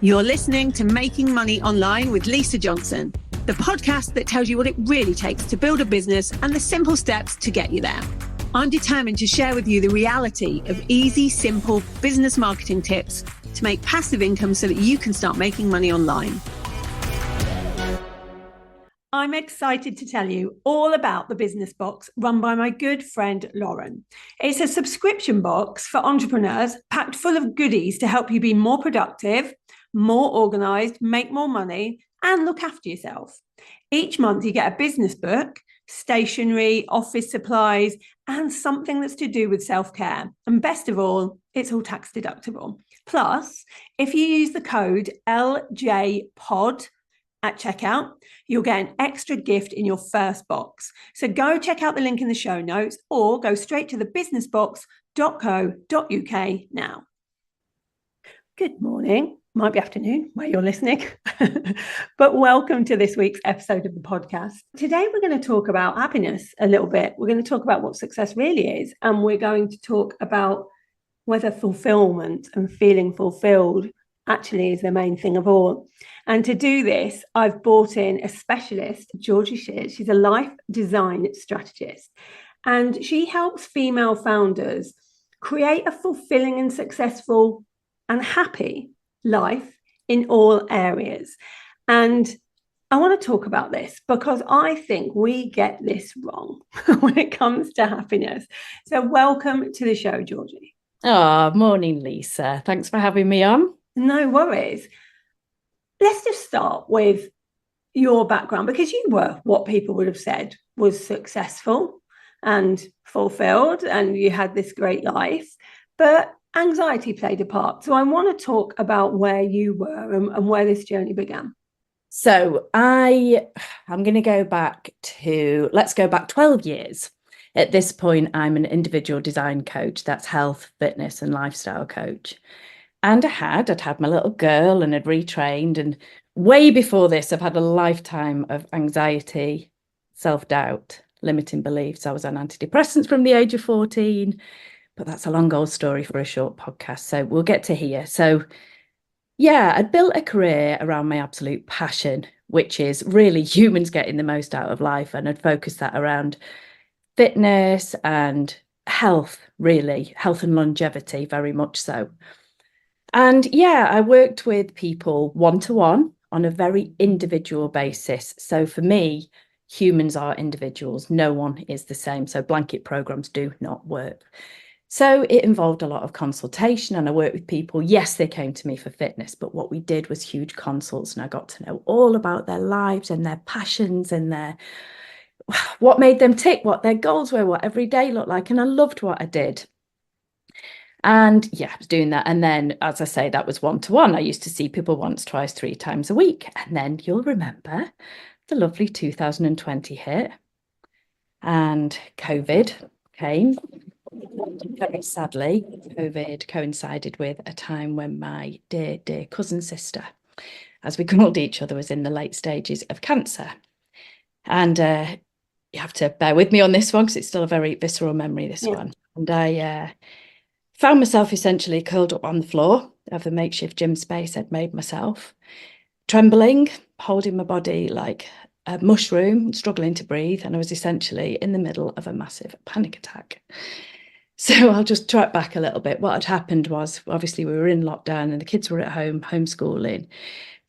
You're listening to Making Money Online with Lisa Johnson, the podcast that tells you what it really takes to build a business and the simple steps to get you there. I'm determined to share with you the reality of easy, simple business marketing tips to make passive income so that you can start making money online. I'm excited to tell you all about the Business Box run by my good friend Lauren. It's a subscription box for entrepreneurs packed full of goodies to help you be more productive, more organized, make more money, and look after yourself. Each month you get a business book, stationery, office supplies, and something that's to do with self-care. And best of all, it's all tax deductible. Plus, if you use the code LJPOD at checkout, you'll get an extra gift in your first box. So go check out the link in the show notes or go straight to thebusinessbox.co.uk now. Good morning. Might be afternoon where you're listening, but welcome to this week's episode of the podcast. Today, we're going to talk about happiness a little bit. We're going to talk about what success really is, and we're going to talk about whether fulfillment and feeling fulfilled actually is the main thing of all. And to do this, I've brought in a specialist, Georgie Shears. She's a life design strategist, and she helps female founders create a fulfilling and successful and happy life in all areas. And I want to talk about this because I think we get this wrong when it comes to happiness. So welcome to the show, Georgie. Oh, morning, Lisa. Thanks for having me on. No worries. Let's just start with your background, because you were what people would have said was successful and fulfilled, and you had this great life, but anxiety played a part. So I want to talk about where you were and where this journey began. So I'm going to go back let's go back 12 years. At this point, I'm an individual design coach. That's health, fitness, and lifestyle coach. And I'd had my little girl and had retrained. And way before this, I've had a lifetime of anxiety, self-doubt, limiting beliefs. I was on antidepressants from the age of 14. But that's a long old story for a short podcast, so we'll get to here. So yeah, I'd built a career around my absolute passion, which is really humans getting the most out of life. And I'd focused that around fitness and health, really, health and longevity, very much so. And yeah, I worked with people one-to-one on a very individual basis. So for me, humans are individuals. No one is the same. So blanket programs do not work. So it involved a lot of consultation, and I worked with people. Yes, they came to me for fitness, but what we did was huge consults, and I got to know all about their lives and their passions and what made them tick, what their goals were, what every day looked like. And I loved what I did. And yeah, I was doing that. And then, as I say, that was one-to-one. I used to see people once, twice, 3 times a week. And then you'll remember the lovely 2020 hit and COVID came. Very sadly, COVID coincided with a time when my dear cousin sister, as we called each other, was in the late stages of cancer. And you have to bear with me on this one because it's still a very visceral memory, this one. And I found myself essentially curled up on the floor of the makeshift gym space I'd made myself, trembling, holding my body like a mushroom, struggling to breathe. And I was essentially in the middle of a massive panic attack. So I'll just track back a little bit. What had happened was, obviously, we were in lockdown and the kids were at home, homeschooling.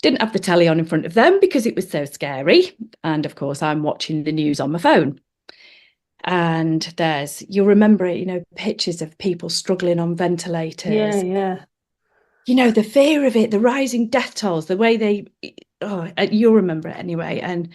Didn't have the telly on in front of them because it was so scary. And of course, I'm watching the news on my phone. And you'll remember it, pictures of people struggling on ventilators. Yeah. The fear of it, the rising death tolls, the way you'll remember it anyway. And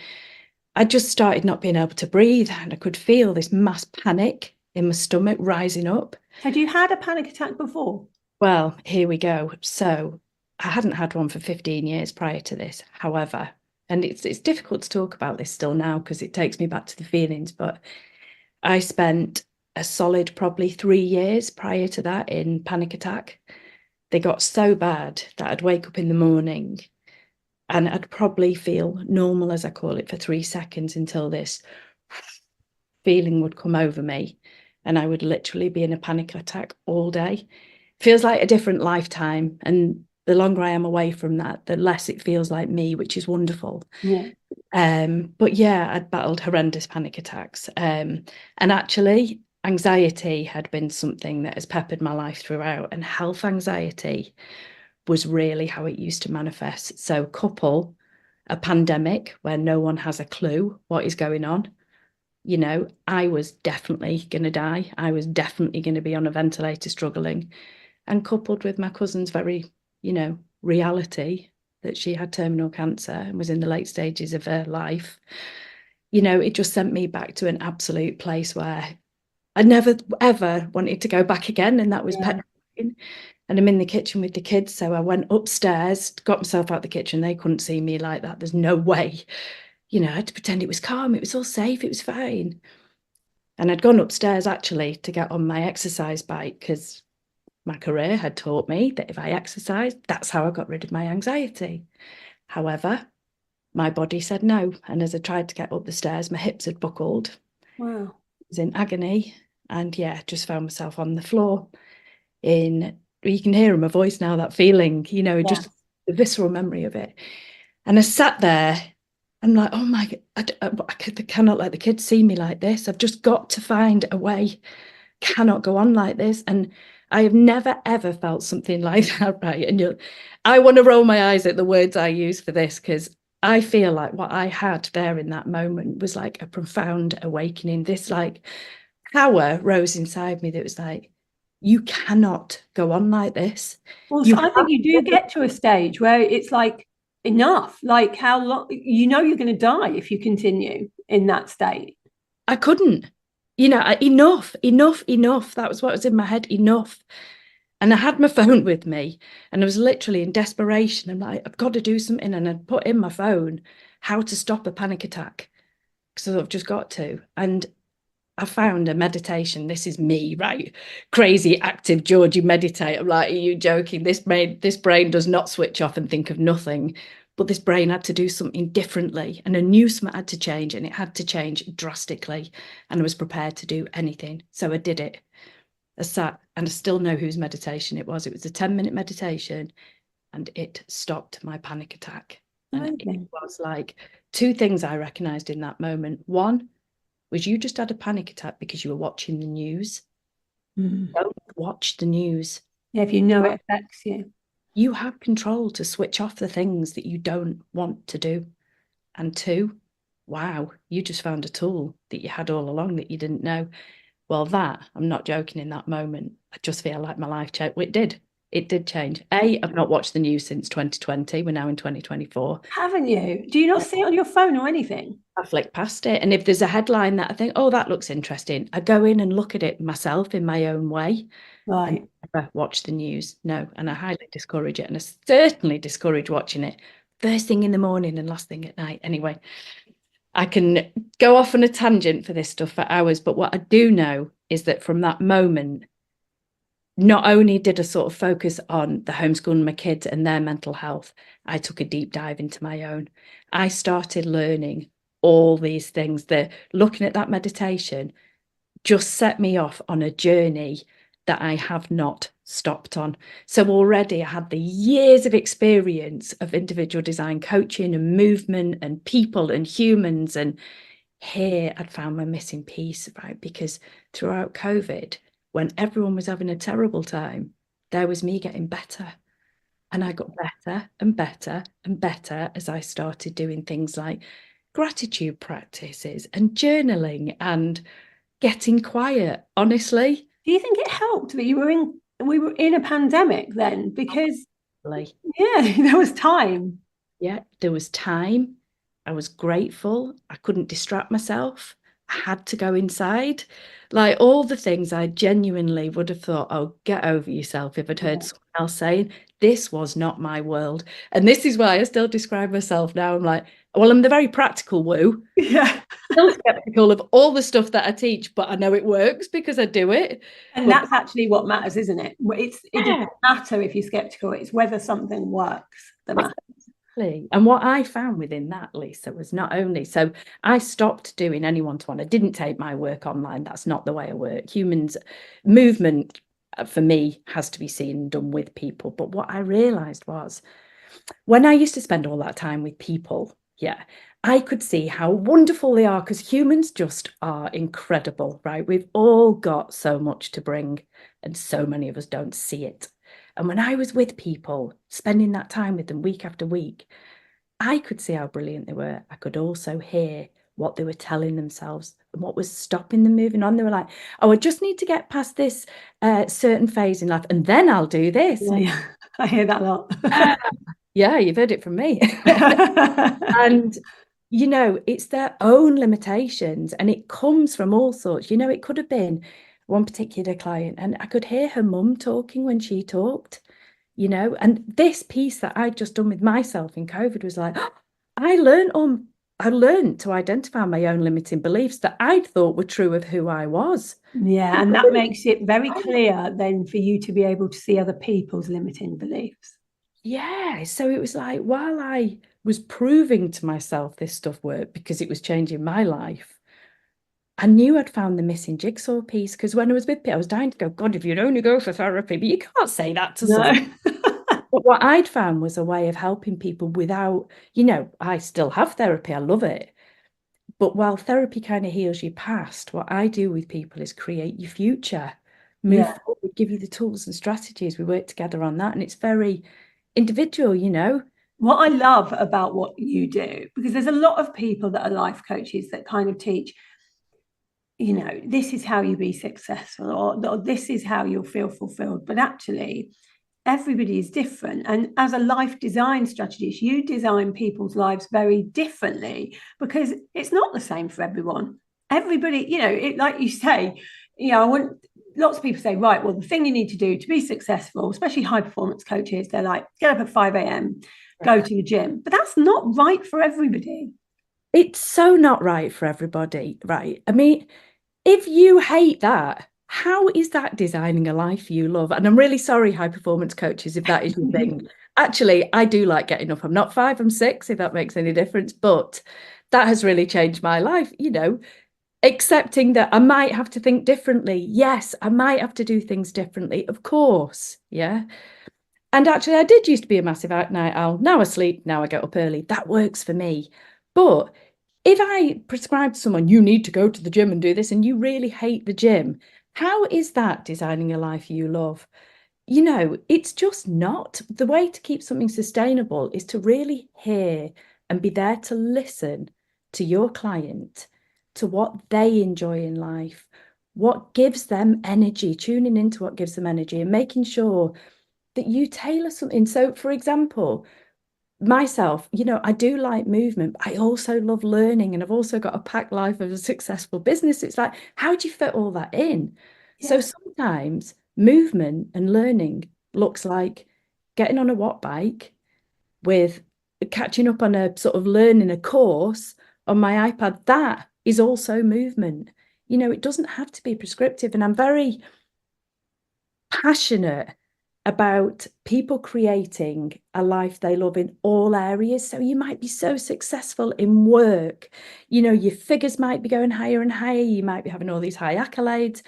I just started not being able to breathe, and I could feel this mass panic in my stomach rising up. Had you had a panic attack before? Well, here we go. So I hadn't had one for 15 years prior to this, however, and it's difficult to talk about this still now because it takes me back to the feelings, but I spent a solid probably 3 years prior to that in panic attack. They got so bad that I'd wake up in the morning and I'd probably feel normal, as I call it, for 3 seconds until this feeling would come over me. And I would literally be in a panic attack all day. Feels like a different lifetime. And the longer I am away from that, the less it feels like me, which is wonderful. Yeah. But yeah, I'd battled horrendous panic attacks. And actually, anxiety had been something that has peppered my life throughout, and health anxiety was really how it used to manifest. So couple a pandemic where no one has a clue what is going on. You know, I was definitely going to die. I was definitely going to be on a ventilator struggling. And coupled with my cousin's very, reality that she had terminal cancer and was in the late stages of her life, it just sent me back to an absolute place where I never ever wanted to go back again. And that was petrifying. And I'm in the kitchen with the kids. So I went upstairs, got myself out the kitchen. They couldn't see me like that. There's no way. I had to pretend it was calm. It was all safe. It was fine. And I'd gone upstairs actually to get on my exercise bike because my career had taught me that if I exercised, that's how I got rid of my anxiety. However, my body said no. And as I tried to get up the stairs, my hips had buckled. Wow. I was in agony. And yeah, just found myself on the floor you can hear in my voice now, that feeling, just the visceral memory of it. And I sat there. I'm like, oh my God, I cannot let the kids see me like this. I've just got to find a way. Cannot go on like this. And I have never, ever felt something like that, right? And I want to roll my eyes at the words I use for this, because I feel like what I had there in that moment was like a profound awakening. This like power rose inside me that was like, you cannot go on like this. Well, so I think you do get to a stage where it's like, enough. Like, how long, you're going to die if you continue in that state. I couldn't, enough. That was what was in my head, enough. And I had my phone with me and I was literally in desperation. I'm like, I've got to do something. And I'd put in my phone how to stop a panic attack, because I've just got to. And I found a meditation. This is me, right? Crazy, active Georgie meditate. I'm like, are you joking? This brain does not switch off and think of nothing. But this brain had to do something differently, and I knew something had to change, and it had to change drastically. And I was prepared to do anything. So I did it. I sat, and I still know whose meditation it was. It was a 10-minute meditation, and it stopped my panic attack. And it was like two things I recognized in that moment. One was, you just had a panic attack because you were watching the news. Don't watch the news. Yeah, if you know it affects you. You have control to switch off the things that you don't want to do. And two, wow, you just found a tool that you had all along that you didn't know. Well, I'm not joking, in that moment, I just feel like my life changed. Well, it did change. I've not watched the news since 2020. We're now in 2024. Haven't you? Do you not see it on your phone or anything? I flick past it. And if there's a headline that I think, oh, that looks interesting, I go in and look at it myself in my own way. Right. Never watch the news. No. And I highly discourage it. And I certainly discourage watching it first thing in the morning and last thing at night. Anyway, I can go off on a tangent for this stuff for hours. But what I do know is that from that moment, not only did I sort of focus on the homeschooling my kids and their mental health, I took a deep dive into my own. I started learning all these things. That looking at that meditation just set me off on a journey that I have not stopped on. So already I had the years of experience of individual design coaching and movement and people and humans. And here I'd found my missing piece, right? Because throughout COVID, when everyone was having a terrible time, there was me getting better. And I got better and better and better as I started doing things like gratitude practices and journaling and getting quiet, honestly. Do you think it helped that we were in a pandemic then? Because there was time. Yeah, there was time. I was grateful. I couldn't distract myself. I had to go inside. Like all the things I genuinely would have thought, oh, get over yourself, if I'd heard someone else saying, this was not my world. And this is why I still describe myself now. I'm like, well, I'm the very practical woo. Yeah. Still skeptical of all the stuff that I teach, but I know it works because I do it. And that's actually what matters, isn't it? It doesn't matter if you're skeptical. It's whether something works that matters. And what I found within that, Lisa, was not only, so I stopped doing any one-to-one. I didn't take my work online. That's not the way I work. Humans, movement for me, has to be seen and done with people. But what I realized was when I used to spend all that time with people, I could see how wonderful they are, because humans just are incredible, right? We've all got so much to bring, and so many of us don't see it. And when I was with people, spending that time with them week after week, I could see how brilliant they were. I could also hear what they were telling themselves and what was stopping them moving on. They were like, oh, I just need to get past this certain phase in life, and then I'll do this. Yeah, I hear that a lot. Yeah, you've heard it from me. And, it's their own limitations, and it comes from all sorts. It could have been one particular client, and I could hear her mum talking when she talked, and this piece that I'd just done with myself in COVID was like, I learned to identify my own limiting beliefs that I'd thought were true of who I was. Yeah, and that makes it very clear then for you to be able to see other people's limiting beliefs. Yeah, so it was like, while I was proving to myself this stuff worked because it was changing my life, I knew I'd found the missing jigsaw piece, because when I was with people, I was dying to go, God, if you'd only go for therapy, but you can't say that to someone. But what I'd found was a way of helping people without, I still have therapy, I love it. But while therapy kind of heals your past, what I do with people is create your future, move forward, give you the tools and strategies. We work together on that. And it's very individual, What I love about what you do, because there's a lot of people that are life coaches that kind of teach, this is how you be successful, or this is how you'll feel fulfilled. But actually, everybody is different. And as a life design strategist, you design people's lives very differently, because it's not the same for everyone. Everybody, like you say, I want lots of people say, right, well, the thing you need to do to be successful, especially high performance coaches, they're like, get up at 5 a.m, go to the gym. But that's not right for everybody. It's so not right for everybody, right? I mean, if you hate that, how is that designing a life you love? And I'm really sorry, high performance coaches, if that is your thing. Actually, I do like getting up. I'm not 5, I'm 6, if that makes any difference. But that has really changed my life, accepting that I might have to think differently. Yes, I might have to do things differently, of course. Yeah. And actually, I did used to be a massive night owl. Now I sleep, now I get up early. That works for me. But if I prescribe to someone, you need to go to the gym and do this, and you really hate the gym, how is that designing a life you love? It's just not. The way to keep something sustainable is to really hear and be there to listen to your client, to what they enjoy in life, what gives them energy, tuning into what gives them energy, and making sure that you tailor something. So, for example, myself, I do like movement, but I also love learning, and I've also got a packed life of a successful business. It's like, how do you fit all that in? Yeah. So sometimes movement and learning looks like getting on a watt bike with catching up on a sort of learning a course on my iPad. That is also movement. It doesn't have to be prescriptive. And I'm very passionate about people creating a life they love in all areas. So you might be so successful in work, your figures might be going higher and higher, you might be having all these high accolades,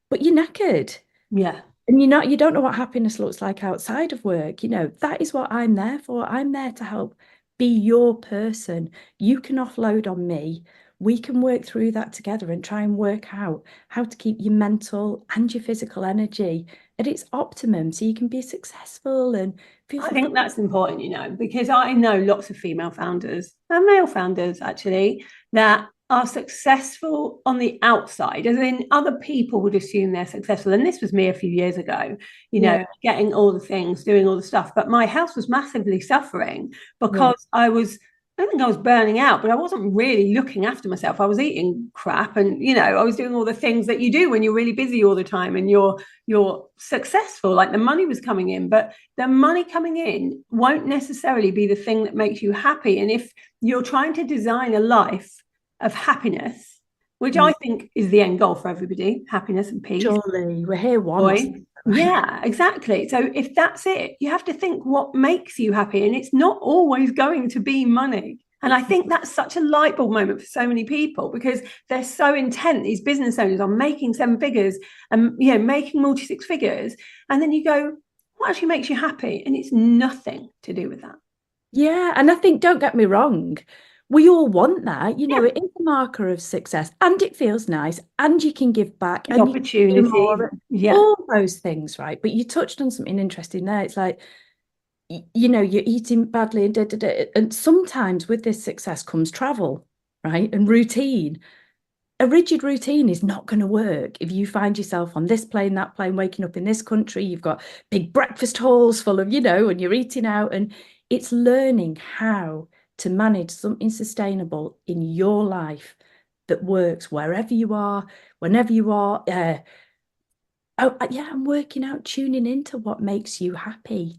but you're knackered. Yeah. And you don't know what happiness looks like outside of work. That is what I'm there for. I'm there to help be your person. You can offload on me. We can work through that together and try and work out how to keep your mental and your physical energy at its optimum so you can be successful and feel. I think that's important, because I know lots of female founders and male founders actually that are successful on the outside, as in other people would assume they're successful. And this was me a few years ago, getting all the things, doing all the stuff. But my house was massively suffering because I don't think I was burning out, but I wasn't really looking after myself. I was eating crap, and I was doing all the things that you do when you're really busy all the time and you're successful. Like, the money was coming in, but the money coming in won't necessarily be the thing that makes you happy. And if you're trying to design a life of happiness, which I think is the end goal for everybody, happiness and peace. Surely, we're here once. Yeah, exactly. So if that's it, you have to think what makes you happy, and it's not always going to be money. And I think that's such a light bulb moment for so many people, because they're so intent, these business owners, on making 7 figures and, you know, making multi 6 figures. And then you go, what actually makes you happy? And it's nothing to do with that. Yeah. And I think, don't get me wrong, we all want that. You know, Yeah. it is a marker of success, and it feels nice, and you can give back, The and you can do opportunity. more, Yeah. all those things, right? But you touched on something interesting there. It's like, you know, you're eating badly, and sometimes with this success comes travel, right? And routine. A rigid routine is not going to work if you find yourself on this plane, that plane, waking up in this country. You've got big breakfast halls full of, you know, and you're eating out. And it's learning how to manage something sustainable in your life that works wherever you are, whenever you are. Yeah, I'm working out, tuning into what makes you happy.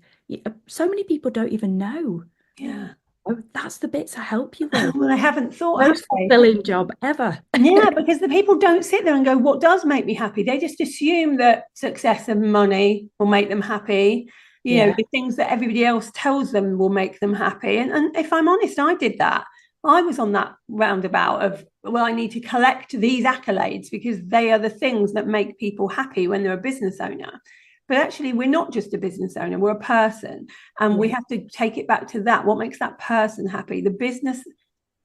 So many people don't even know. Yeah. Oh, that's the bits I help you with. Well, I haven't thought, have Most they? fulfilling job ever. Yeah, because the people don't sit there and go, what does make me happy? They just assume that success and money will make them happy. You know, Yeah. the things that everybody else tells them will make them happy. And if I'm honest, I did that. I was on that roundabout of, well, I need to collect these accolades because they are the things that make people happy when they're a business owner. But actually, we're not just a business owner, we're a person. And we have to take it back to that. What makes that person happy? The business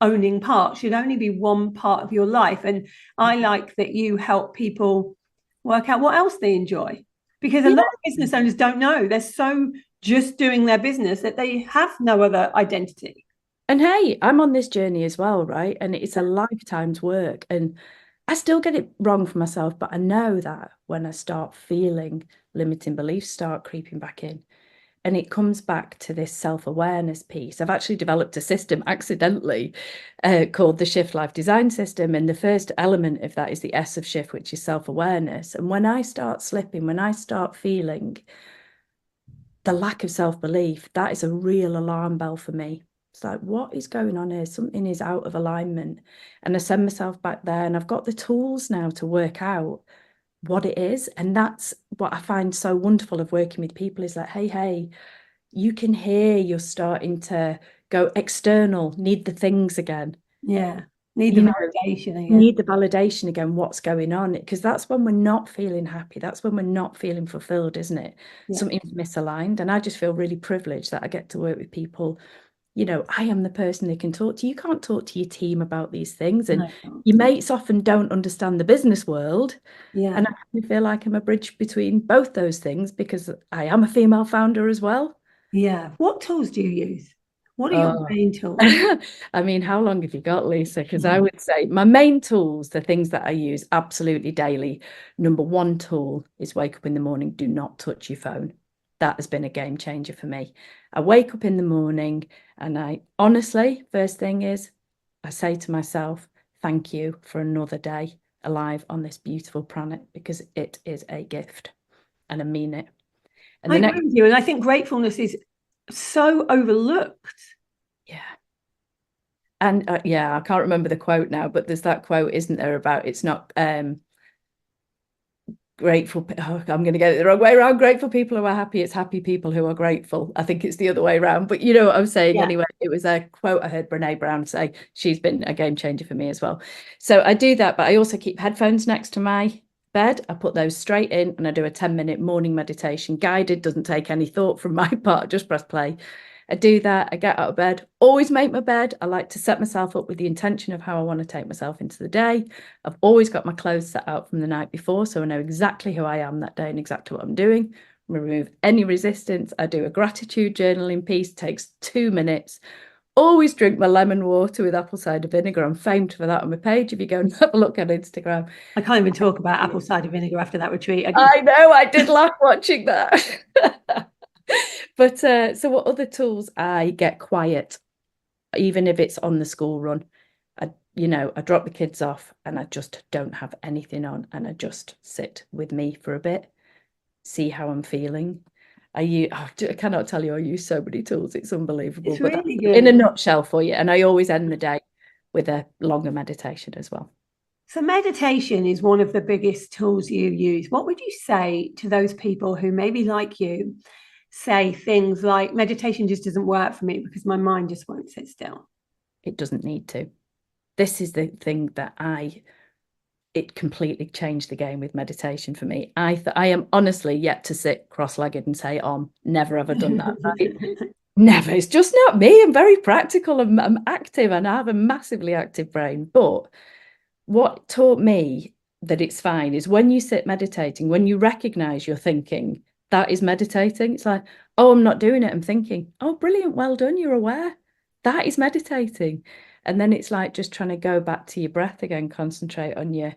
owning part should only be one part of your life. And I like that you help people work out what else they enjoy, because a Yeah. lot of business owners don't know. They're so just doing their business that they have no other identity. And hey, I'm on this journey as well, right? And it's a lifetime's work. And I still get it wrong for myself, but I know that when I start feeling limiting beliefs start creeping back in. And it comes back to this self-awareness piece. I've actually developed a system accidentally called the Shift Life Design System. And the first element of that is the S of Shift, which is self-awareness. And when I start slipping, when I start feeling the lack of self-belief, that is a real alarm bell for me. It's like, what is going on here? Something is out of alignment. And I send myself back there, and I've got the tools now to work out what it is. And that's what I find so wonderful of working with people, is like, hey, you can hear you're starting to go external, need the things again. Yeah. Need the You know, validation again. need the validation again, what's going on? Because that's when we're not feeling happy. That's when we're not feeling fulfilled, isn't it? Yeah. Something's misaligned. And I just feel really privileged that I get to work with people. You know, I am the person they can talk to. You can't talk to your team about these things. And No. your mates often don't understand the business world. Yeah. And I feel like I'm a bridge between both those things, because I am a female founder as well. Yeah. What tools do you use? What are your Oh. main tools? I mean, how long have you got, Lisa? Because I would say my main tools, the things that I use absolutely daily. Number one tool is wake up in the morning, do not touch your phone. That has been a game changer for me. I wake up in the morning and I honestly, first thing is, I say to myself, thank you for another day alive on this beautiful planet, because it is a gift and I mean it. And I the agree next, with you. And I think gratefulness is so overlooked. yeah. And yeah, I can't remember the quote now, but there's that quote, isn't there, about it's not grateful. Oh, I'm going to get it the wrong way around. Grateful people who are happy. It's happy people who are grateful. I think it's the other way around. But you know what I'm saying anyway. It was a quote I heard Brene Brown say. She's been a game changer for me as well. So I do that, but I also keep headphones next to my bed. I put those straight in and I do a 10-minute morning meditation, guided, doesn't take any thought from my part, just press play. I do that. I get out of bed, always make my bed. I like to set myself up with the intention of how I want to take myself into the day. I've always got my clothes set out from the night before, so I know exactly who I am that day and exactly what I'm doing. Remove any resistance. I do a gratitude journaling piece, takes 2 minutes. Always drink my lemon water with apple cider vinegar. I'm famed for that on my page if you go and have a look at Instagram. I can't even talk about apple cider vinegar after that retreat. I know, I did laugh watching that. But so what other tools? I get quiet, even if it's on the school run. I drop the kids off and I just don't have anything on, and I just sit with me for a bit, see how I'm feeling. I cannot tell you, I use so many tools, it's unbelievable. It's But really that's in a good. nutshell for you. And I always end the day with a longer meditation as well. So meditation is one of the biggest tools you use. What would you say to those people who maybe like you say things like meditation just doesn't work for me because my mind just won't sit still? It doesn't need to. This is the thing that it completely changed the game with meditation for me. I am honestly yet to sit cross-legged and say, never ever done that. Right? Never. It's just not me. I'm very practical. I'm active and I have a massively active brain. But what taught me that it's fine is when you sit meditating, when you recognize you're thinking, that is meditating. It's like, I'm not doing it. I'm thinking, brilliant. Well done. You're aware. That is meditating. And then it's like just trying to go back to your breath again, concentrate on your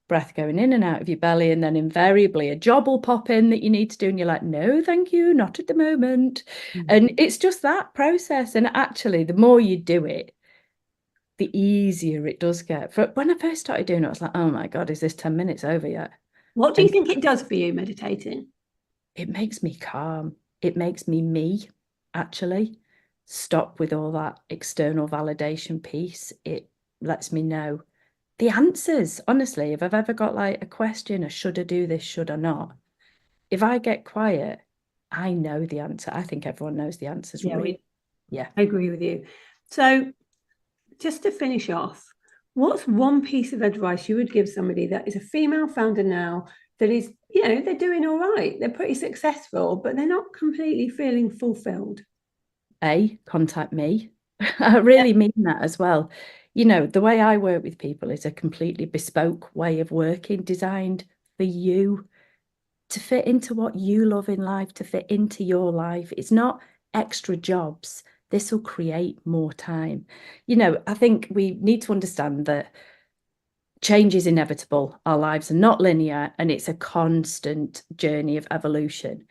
breath going in and out of your belly. And then invariably a job will pop in that you need to do. And you're like, no, thank you, not at the moment. And it's just that process. And actually, the more you do it, the easier it does get. When I first started doing it, I was like, oh my God, is this 10 minutes over yet? What do you think it does for you, meditating? It makes me calm. It makes me, actually. Stop with all that external validation piece. It lets me know the answers. Honestly, if I've ever got like a question, or should I do this, should I not? If I get quiet, I know the answer. I think everyone knows the answers. Yeah, really. I agree with you. So just to finish off, what's one piece of advice you would give somebody that is a female founder now that is, they're doing all right, they're pretty successful, but they're not completely feeling fulfilled? Contact me. I really mean that as well. The way I work with people is a completely bespoke way of working, designed for you to fit into what you love in life, to fit into your life. It's not extra jobs. This will create more time. I think we need to understand that change is inevitable. Our lives are not linear, and it's a constant journey of evolution.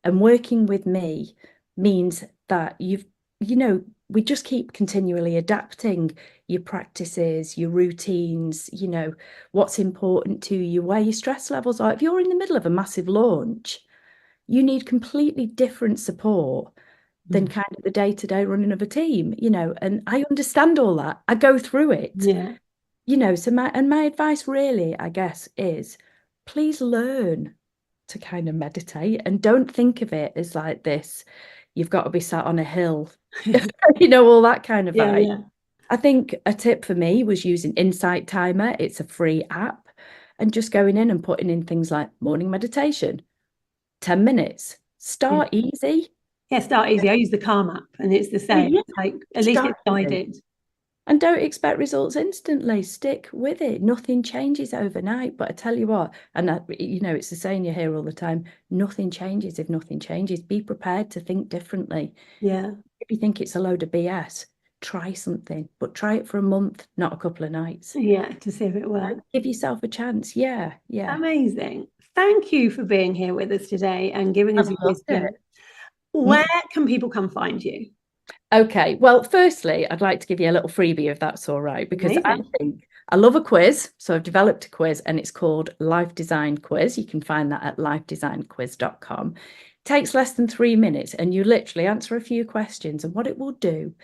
And working with me means that we just keep continually adapting your practices, your routines, what's important to you, where your stress levels are. If you're in the middle of a massive launch, you need completely different support than kind of the day-to-day running of a team, and I understand all that. I go through it. Yeah. So my advice really, I guess, is please learn to kind of meditate, and don't think of it as like this, you've got to be sat on a hill, all that kind of vibe. Yeah. I think a tip for me was using Insight Timer. It's a free app, and just going in and putting in things like morning meditation, 10 minutes, start easy. Yeah, start easy. I use the Calm app and it's the same. Yeah. Like, at least it's guided. And don't expect results instantly. Stick with it. Nothing changes overnight. But I tell you what, and it's the saying you hear all the time, nothing changes if nothing changes. Be prepared to think differently. Yeah. If you think it's a load of BS, try something, but try it for a month, not a couple of nights. Yeah, to see if it works. Give yourself a chance. Yeah. Amazing. Thank you for being here with us today and giving us your wisdom. Where can people come find you? Okay, well, firstly, I'd like to give you a little freebie if that's all right, because I love a quiz. So I've developed a quiz and it's called Life Design Quiz. You can find that at lifedesignquiz.com. It takes less than 3 minutes and you literally answer a few questions. And what it will do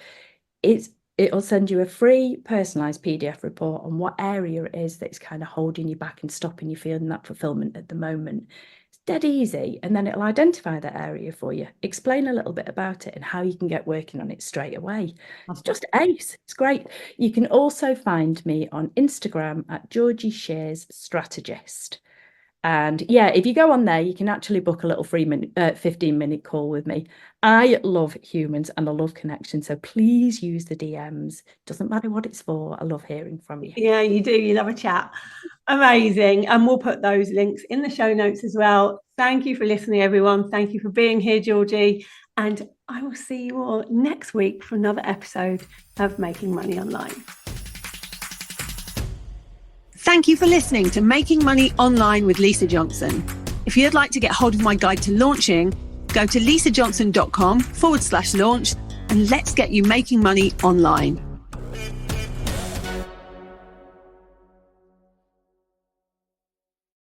is it'll send you a free personalized PDF report on what area it is that's kind of holding you back and stopping you feeling that fulfillment at the moment. Dead easy, and then it'll identify that area for you, explain a little bit about it and how you can get working on it straight away. It's just ace. It's great. You can also find me on Instagram at Georgie Shears Strategist. And yeah, if you go on there, you can actually book a little free 15-minute call with me. I love humans and I love connection. So please use the DMs. Doesn't matter what it's for. I love hearing from you. Yeah, you do. You love a chat. Amazing. And we'll put those links in the show notes as well. Thank you for listening, everyone. Thank you for being here, Georgie. And I will see you all next week for another episode of Making Money Online. Thank you for listening to Making Money Online with Lisa Johnson. If you'd like to get hold of my guide to launching, go to lisajohnson.com/launch and let's get you making money online.